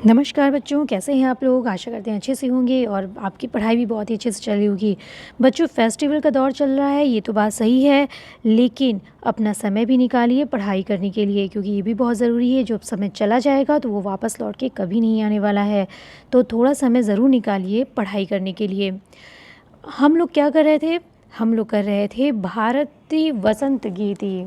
नमस्कार बच्चों, कैसे हैं आप लोग। आशा करते हैं अच्छे से होंगे और आपकी पढ़ाई भी बहुत ही अच्छे से चल रही होगी। बच्चों, फेस्टिवल का दौर चल रहा है, ये तो बात सही है, लेकिन अपना समय भी निकालिए पढ़ाई करने के लिए, क्योंकि ये भी बहुत ज़रूरी है। जो समय चला जाएगा तो वो वापस लौट के कभी नहीं आने वाला है। तो थोड़ा समय ज़रूर निकालिए पढ़ाई करने के लिए। हम लोग क्या कर रहे थे? हम लोग कर रहे थे भारतीय वसंत गीति।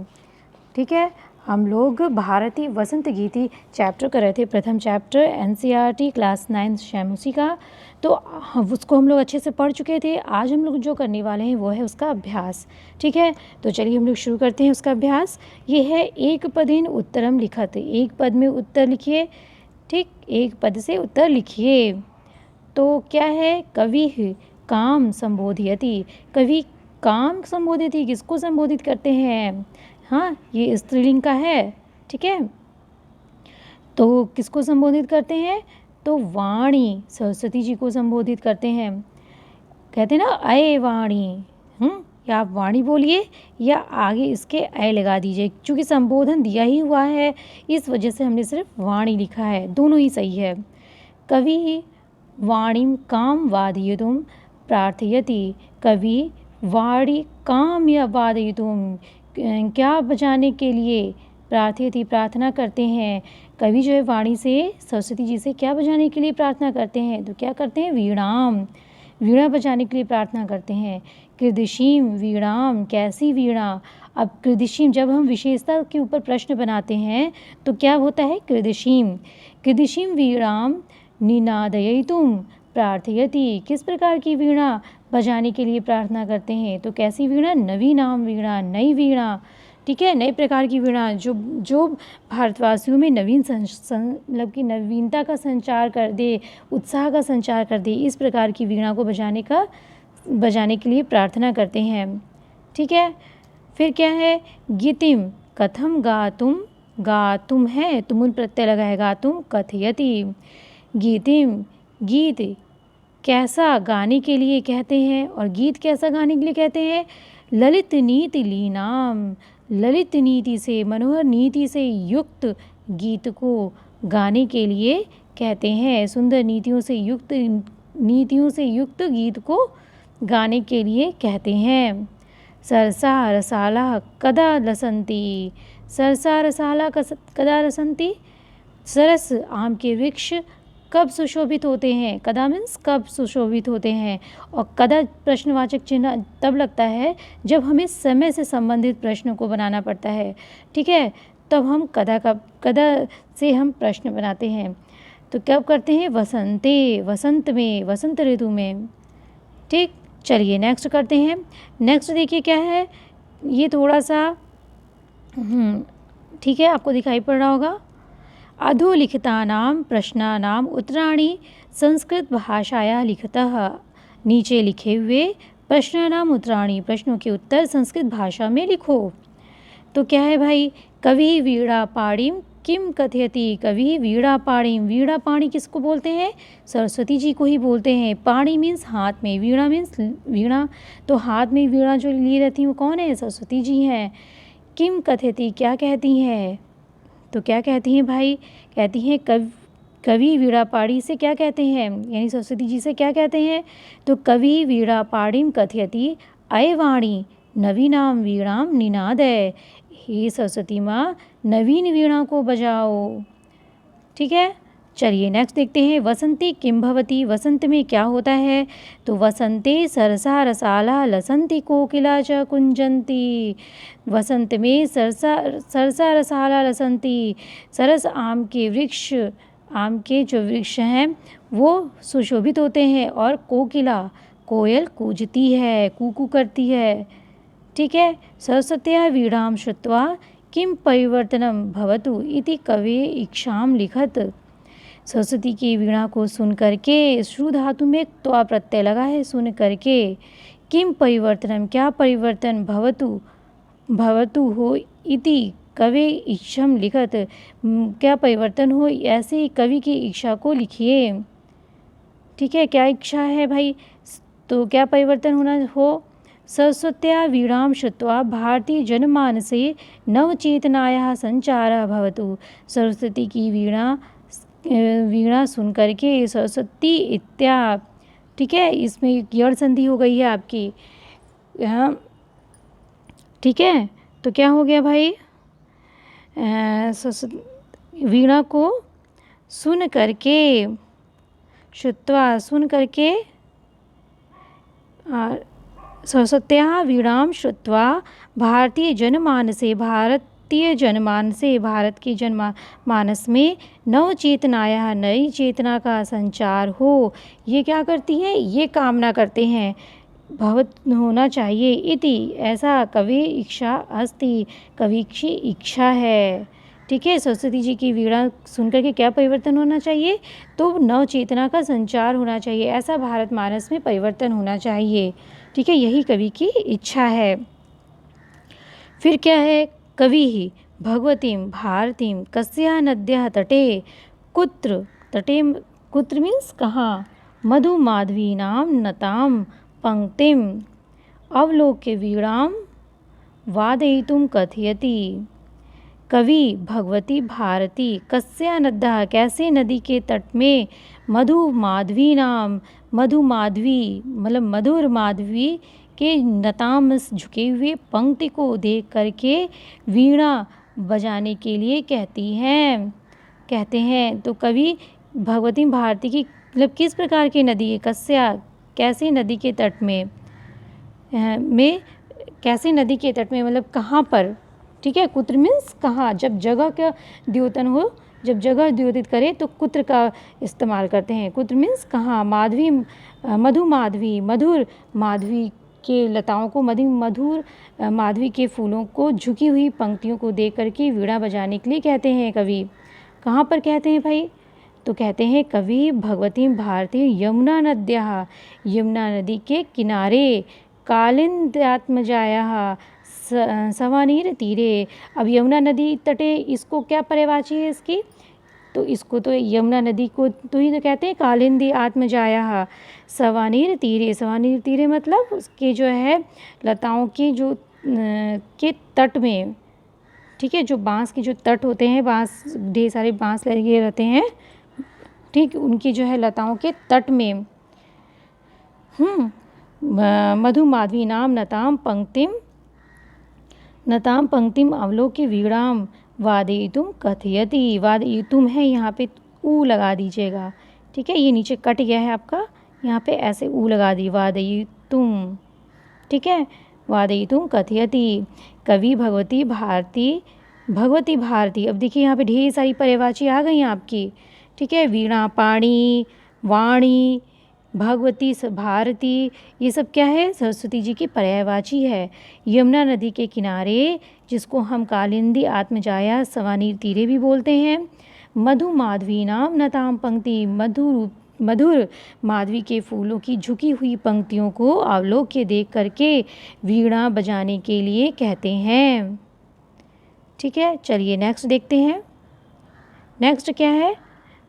ठीक है, हम लोग भारतीय वसंत गीति चैप्टर कर रहे थे, प्रथम चैप्टर एनसीईआरटी क्लास 9 शैमुसी का। तो उसको हम लोग अच्छे से पढ़ चुके थे। आज हम लोग जो करने वाले हैं वो है उसका अभ्यास। ठीक है, तो चलिए हम लोग शुरू करते हैं उसका अभ्यास। ये है एक पदेन उत्तरम लिखत। एक पद में उत्तर लिखिए। ठीक, एक पद से उत्तर लिखिए। तो क्या है? कवि काम संबोधयति। कवि काम संबोधयति किसको संबोधित करते हैं? हाँ, ये स्त्रीलिंग का है। ठीक है, तो किसको संबोधित करते हैं? तो वाणी, सरस्वती जी को संबोधित करते हैं। कहते हैं ना, अय वाणी। या आप वाणी बोलिए या आगे इसके अय लगा दीजिए। चूँकि संबोधन दिया ही हुआ है, इस वजह से हमने सिर्फ वाणी लिखा है। दोनों ही सही है। कवि वाणीं काम वादयितुं प्रार्थयति। कवि वाणी काम या वादयितुं क्या बजाने के लिए प्रार्थयति प्रार्थना करते हैं। कवि जो है वाणी से, सरस्वती जी से क्या बजाने के लिए प्रार्थना करते हैं? तो क्या करते हैं? वीणाम, वीणा बजाने के लिए प्रार्थना करते हैं। कृदिशीम वीणाम, कैसी वीणा? अब कृदिशीम, जब हम विशेषता के ऊपर प्रश्न बनाते हैं तो क्या होता है? कृदिशीम, कृदिशीम वीणाम निनादयितुं प्रार्थयति। किस प्रकार की वीणा बजाने के लिए प्रार्थना करते हैं? तो कैसी वीणा? नवीनाम वीणा, नई वीणा। ठीक है, नए प्रकार की वीणा जो भारतवासियों में मतलब कि नवीनता का संचार कर दे, उत्साह का संचार कर दे, इस प्रकार की वीणा को बजाने के लिए प्रार्थना करते हैं। ठीक है, फिर क्या है? गीतिम कथम गातुम, गातुम है तुमुल प्रत्यय लगा है, गातुम कथयति। गीतिम, गीत कैसा गाने के लिए कहते हैं, और गीत कैसा गाने के लिए कहते हैं? ललित नीति लीनाम, ललित नीति से, मनोहर नीति से युक्त गीत को गाने के लिए कहते हैं। सुंदर नीतियों से युक्त गीत को गाने के लिए कहते हैं। सरसा रसाला कदा लसंती, सरसा रसाला कदा लसंती। सरस आम के वृक्ष कब सुशोभित होते हैं? कदा मीन्स कब सुशोभित होते हैं। और कदा प्रश्नवाचक चिन्ह तब लगता है जब हमें समय से संबंधित प्रश्न को बनाना पड़ता है। ठीक है, तब हम कदा से हम प्रश्न बनाते हैं। तो कब करते हैं? वसंते, वसंत में, वसंत ऋतु में। ठीक, चलिए नेक्स्ट करते हैं। नेक्स्ट देखिए क्या है, ये थोड़ा सा ठीक है, आपको दिखाई पड़ रहा होगा। अधोलिखितानां प्रश्नानां उत्तराणि संस्कृत भाषाया लिखतः। नीचे लिखे हुए प्रश्नानां उत्तराणि, प्रश्नों के उत्तर संस्कृत भाषा में लिखो। तो क्या है भाई? कवि वीणा पाणिम किम कथयति। कवि वीणा पाणिम, वीणा पाणी किसको बोलते हैं? सरस्वती जी को ही बोलते हैं। पाणी मीन्स हाथ में, वीणा मीन्स वीणा, तो हाथ में वीणा जो लिए रहती हैं वो कौन है? सरस्वती जी हैं। किम कथयति, क्या कहती हैं? तो क्या कहती हैं भाई? कहती हैं कवि वीणा पाणी से क्या कहते हैं, यानी सरस्वती जी से क्या कहते हैं? तो कवि वीणा पाणिम कथयति अय वाणी नवीनाम वीणाम निनादय। हे सरस्वती माँ, नवीन वीणा को बजाओ। ठीक है, चलिए नेक्स्ट देखते हैं। वसंती किम भवति, वसंत में क्या होता है? तो वसंते सरसा रसाला लसंती कोकिला च कुंजंती। वसंत में सरसा रसाला लसंती, सरस आम के वृक्ष, आम के जो वृक्ष हैं वो सुशोभित होते हैं, और कोकिला, कोयल कूजती है, कूकू करती है। ठीक है, सरस्वत्या वीणां श्रुत्वा किम परिवर्तनम भवतु इति कवे इक्षाम लिखत। सरस्वती की वीणा को सुन करके, श्रु धातु में त्वा प्रत्यय लगा है, सुन करके, किम परिवर्तनम, क्या परिवर्तन, भवतु हो इति कवे इच्छम लिखत, क्या परिवर्तन हो, ऐसे ही कवि की इच्छा को लिखिए। ठीक है, क्या इच्छा है भाई? तो क्या परिवर्तन होना हो? सरस्वत्या वीणां श्रुत्वा भारतीय जनमानसे नवचेतनायाः संचारः भवतु। सरस्वती की वीणा वीणा सुन करके सरस्वती इत्या, ठीक है, इसमें यड़ संधि हो गई है आपकी यहाँ, ठीक है। तो क्या हो गया भाई, वीणा को सुन करके, श्रुत्वा सुन करके, सरस्वत्याः वीणां श्रुत्वा भारतीय जनमानसे, भारत के जनमानस में नव चेतनाया, नई चेतना का संचार हो, ये क्या करती हैं, ये कामना करते हैं, भवत होना चाहिए, इति ऐसा कवि इच्छा अस्ति, कवि की इच्छा है, ठीक है। सरस्वती जी की वीणा सुनकर के क्या परिवर्तन होना चाहिए, तो नव चेतना का संचार होना चाहिए, ऐसा भारत मानस में परिवर्तन होना चाहिए, ठीक है, यही कवि की इच्छा है। फिर क्या है, कवि ही भगवतीं भारतीं कस्या नद्याः तटे, कुत्र, तटे कुत्र मीन्स कहाँ, मधु माधवीनां नतां पंक्तिम अवलोक्य वीणां वादयितुं कथयति। कवि भगवती भारती कस्या नद्याः, कैसे नदी के तट में, मधु माधवी नाम, मधु माधवी मतलब मधुर माधवी के नताम झुके हुए पंक्ति को देख करके वीणा बजाने के लिए कहते हैं। तो कवि भगवती भारती की मतलब किस प्रकार की नदी है, कस्या कैसे नदी के तट में, कैसे नदी के तट में मतलब कहाँ पर, ठीक है। कुत्र मीन्स कहाँ, जब जगह का द्योतन हो, जब जगह द्योतित करे तो कुत्र का इस्तेमाल करते हैं। कुत्र मीन्स कहाँ, माधवी मधु माधवी, मधुर माधवी के लताओं को, मधुर माधवी के फूलों को, झुकी हुई पंक्तियों को देख करके वीणा बजाने के लिए कहते हैं कवि। कहाँ पर कहते हैं भाई, तो कहते हैं कवि भगवती भारती यमुना नद्याः, यमुना नदी के किनारे, कालिंद्यात्मजायाः सवानीर तीरे। अब यमुना नदी तटे, इसको क्या पर्यायवाची है इसकी, तो इसको तो यमुना नदी को तो ही तो कहते हैं कालिंदी आत्मजायाः सवानीर तीरे। सवानीर तीरे मतलब उसके जो है लताओं की जो के तट में, ठीक है, जो बांस के जो तट होते हैं, बांस ढेर सारे बांस लगे रहते हैं, ठीक, उनकी जो है लताओं के तट में मधु माधवी नाम नताम पंक्तिम अवलोक्य वीणाम वादयितुम कथयति। वादयितुम है यहाँ पे ऊ लगा दीजिएगा, ठीक है, ये नीचे कट गया है आपका, यहाँ पे ऐसे ऊ लगा दी, वादयितुम, ठीक है, वादयितुम कथयति। कवि भगवती भारती, अब देखिए यहाँ पे ढेर सारी पर्यायवाची आ गई हैं आपकी, ठीक है, वीणा, पाणी, वाणी, भगवती, भारती, ये सब क्या है, सरस्वती जी की पर्यायवाची है। यमुना नदी के किनारे, जिसको हम कालिंदी आत्मजाया सवानीर तीरे भी बोलते हैं। मधु माधवी नाम नताम पंक्ति, मधुर माधवी के फूलों की झुकी हुई पंक्तियों को अवलोक्य देख करके वीणा बजाने के लिए कहते हैं, ठीक है। चलिए नेक्स्ट देखते हैं, नेक्स्ट क्या है,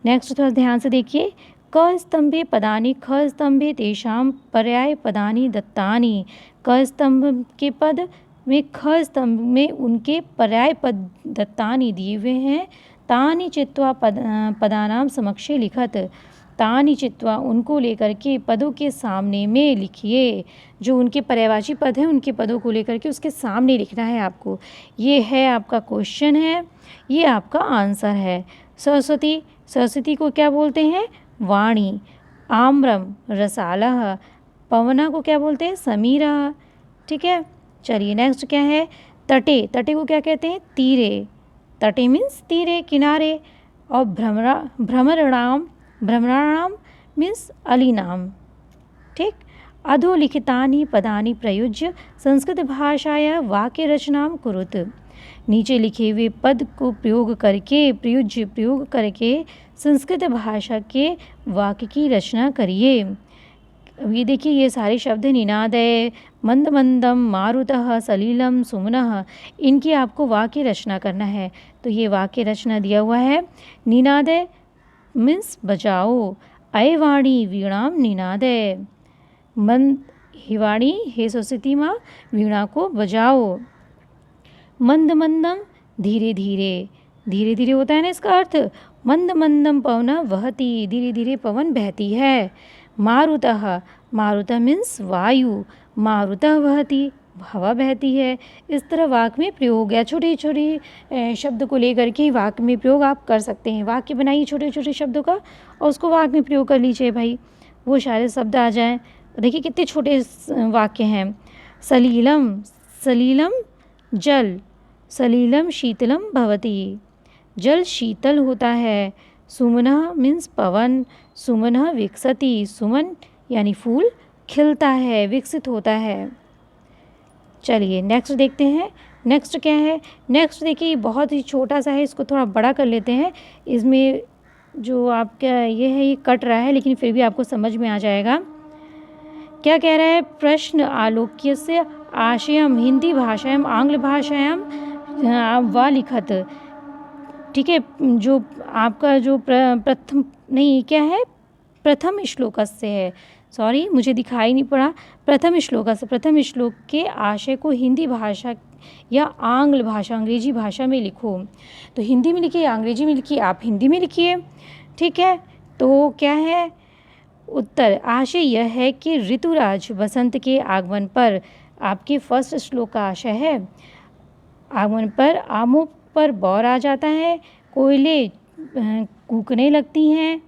नेक्स्ट थोड़ा ध्यान से देखिए। क स्तंभे पदानि, ख स्तंभे तेषां पर्याय पदानि दत्तानि। क स्तंभ के पद में, ख स्तंभ में उनके पर्याय पद दत्तानि दिए हुए हैं। तानि चित्वा पदानां समक्षे लिखत, तानि चित्वा उनको लेकर के पदों के सामने में लिखिए। जो उनके पर्यायवाची पद हैं उनके पदों को लेकर के उसके सामने लिखना है आपको। ये है आपका क्वेश्चन है, ये आपका आंसर है। सरस्वती को क्या बोलते हैं, वाणी। आम्रम रसालः, पवना को क्या बोलते हैं, समीरः, ठीक है। चलिए नेक्स्ट क्या है, तटे को क्या कहते हैं, तीरे। तटे मीन्स तीरे, किनारे। और भ्रमराणाम मीन्स अलीनाम, ठीक। अधोलिखितानि पदानि प्रयुज्य संस्कृत भाषाया वाक्य रचनाम कुरुत। नीचे लिखे हुए पद को प्रयोग करके संस्कृत भाषा के वाक्य की रचना करिए। अब ये देखिए, ये सारे शब्द निनादय, मंद मंदम, मारुतः, सलीलम, सुमनः, इनकी आपको वाक्य रचना करना है। तो ये वाक्य रचना दिया हुआ है। निनादय मीन्स बजाओ, अय वाणी वीणाम निनादय। हिवाणी, हे सरस्वती माँ, वीणा को बजाओ। मंद मंदम, धीरे धीरे होता है ना इसका अर्थ। मंद मंदम पवन वहती, धीरे धीरे पवन बहती है। मारुतः, मारुतः मीन्स वायु, मारुतः वहती, हवा बहती है। इस तरह वाक्य में प्रयोग हो गया। छोटे छोटे शब्द को लेकर के वाक्य में प्रयोग आप कर सकते हैं। वाक्य बनाइए छोटे छोटे शब्दों का और उसको वाक्य में प्रयोग कर लीजिए भाई, वो सारे शब्द आ जाएं। देखिए कितने छोटे वाक्य हैं। सलीलम, सलीलम जल, सलीलम शीतलम भवति, जल शीतल होता है। सुमनः मीन्स पवन, सुमनः विकसति, सुमन यानी फूल खिलता है, विकसित होता है। चलिए नेक्स्ट देखते हैं। नेक्स्ट क्या है? नेक्स्ट देखिए बहुत ही छोटा सा है, इसको थोड़ा बड़ा कर लेते हैं। इसमें जो आपका ये है ये कट रहा है, लेकिन फिर भी आपको समझ में आ जाएगा। क्या कह रहा है? प्रश्न आलोक्यस्य आशयम हिंदी भाषायाम आंग्ल भाषायाम व लिखत। ठीक है, जो आपका जो प्रथम नहीं क्या है, प्रथम श्लोकस्य है, सॉरी मुझे दिखाई नहीं पड़ा। प्रथम श्लोकस्य, प्रथम श्लोक के आशय को हिंदी भाषा या आंग्ल भाषा अंग्रेजी भाषा में लिखो। तो हिंदी में लिखिए, अंग्रेजी में लिखिए, आप हिंदी में लिखिए। ठीक है, तो क्या है उत्तर? आशय यह है कि ऋतुराज वसंत के आगमन पर, आपके फर्स्ट श्लोक का आशय है, आगमन पर आमों पर बौर आ जाता है, कोयले कूकने लगती हैं।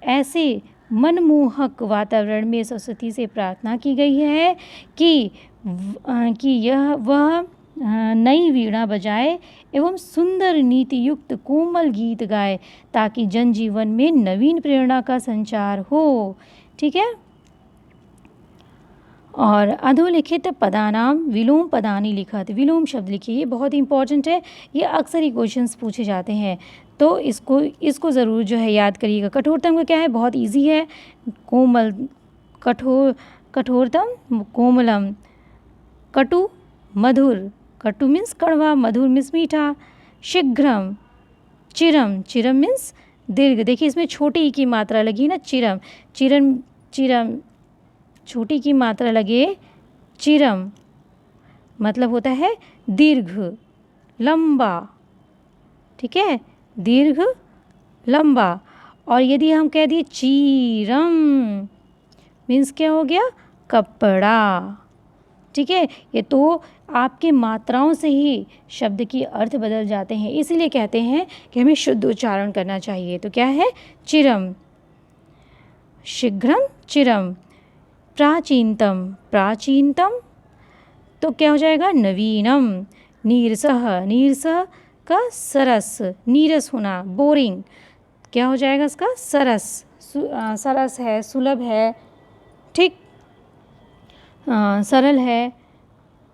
ऐसे मनमोहक वातावरण में सरस्वती से प्रार्थना की गई है कि यह वह नई वीणा बजाए एवं सुंदर नीति युक्त कोमल गीत गाए, ताकि जनजीवन में नवीन प्रेरणा का संचार हो। ठीक है, और अधोलिखित पदानाम विलोम पदानी लिखत, विलोम शब्द लिखिए, ये बहुत इंपॉर्टेंट है, ये अक्सर ही क्वेश्चंस पूछे जाते हैं, तो इसको ज़रूर जो है याद करिएगा। कठोरतम का क्या है? बहुत इजी है। कोमल, कठोरतम, कोमलम, कटु, मधुर, कटु मीन्स कड़वा, मधुर मीन्स मीठा। शीघ्रम, चिरम, चिरम मीन्स दीर्घ। देखिए इसमें छोटी ई की मात्रा लगी ना, चिरम, चिरम, चिरम छोटी की मात्रा लगे, चिरम मतलब होता है दीर्घ, लंबा। ठीक है, दीर्घ, लंबा। और यदि हम कह दिए चीरम मीन्स क्या हो गया? कपड़ा। ठीक है, ये तो आपके मात्राओं से ही शब्द की अर्थ बदल जाते हैं, इसीलिए कहते हैं कि हमें शुद्ध उच्चारण करना चाहिए। तो क्या है? चिरम, शीघ्रम, चिरम। प्राचीनतम, प्राचीनतम तो क्या हो जाएगा? नवीनम। नीरसः, नीरसः का सरस, नीरस होना, बोरिंग, क्या हो जाएगा इसका? सरस, सरस है, सुलभ है, ठीक, सरल है।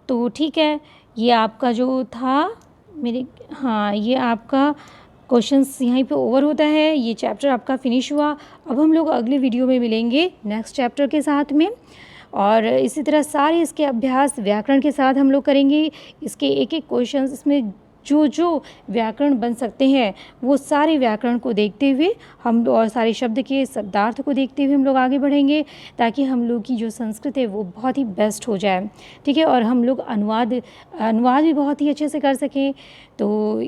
तो ठीक है, ये आपका जो था मेरे, हाँ ये आपका क्वेश्चंस यहीं पे ओवर होता है। ये चैप्टर आपका फिनिश हुआ। अब हम लोग अगले वीडियो में मिलेंगे नेक्स्ट चैप्टर के साथ में, और इसी तरह सारे इसके अभ्यास व्याकरण के साथ हम लोग करेंगे। इसके एक एक क्वेश्चंस, इसमें जो जो व्याकरण बन सकते हैं वो सारे व्याकरण को देखते हुए हम, और सारे शब्द के शब्दार्थ को देखते हुए हम लोग आगे बढ़ेंगे, ताकि हम लोग की जो संस्कृत है वो बहुत ही बेस्ट हो जाए। ठीक है, और हम लोग अनुवाद भी बहुत ही अच्छे से कर सकें। तो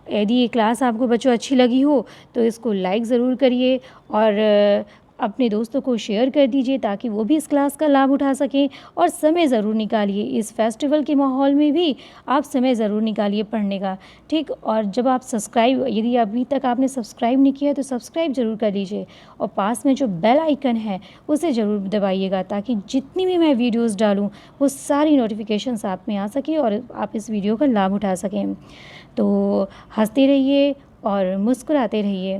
यदि ये क्लास आपको बच्चों अच्छी लगी हो तो इसको लाइक ज़रूर करिए, और अपने दोस्तों को शेयर कर दीजिए, ताकि वो भी इस क्लास का लाभ उठा सकें। और समय ज़रूर निकालिए, इस फेस्टिवल के माहौल में भी आप समय ज़रूर निकालिए पढ़ने का। ठीक, और जब आप सब्सक्राइब, यदि अभी तक आपने सब्सक्राइब नहीं किया तो सब्सक्राइब ज़रूर कर लीजिए, और पास में जो बेल आइकन है उसे ज़रूर दबाइएगा, ताकि जितनी भी मैं वीडियोज़ डालूँ वो सारी नोटिफिकेशंस आप में आ सके और आप इस वीडियो का लाभ उठा सकें। तो हंसते रहिए और मुस्कुराते रहिए।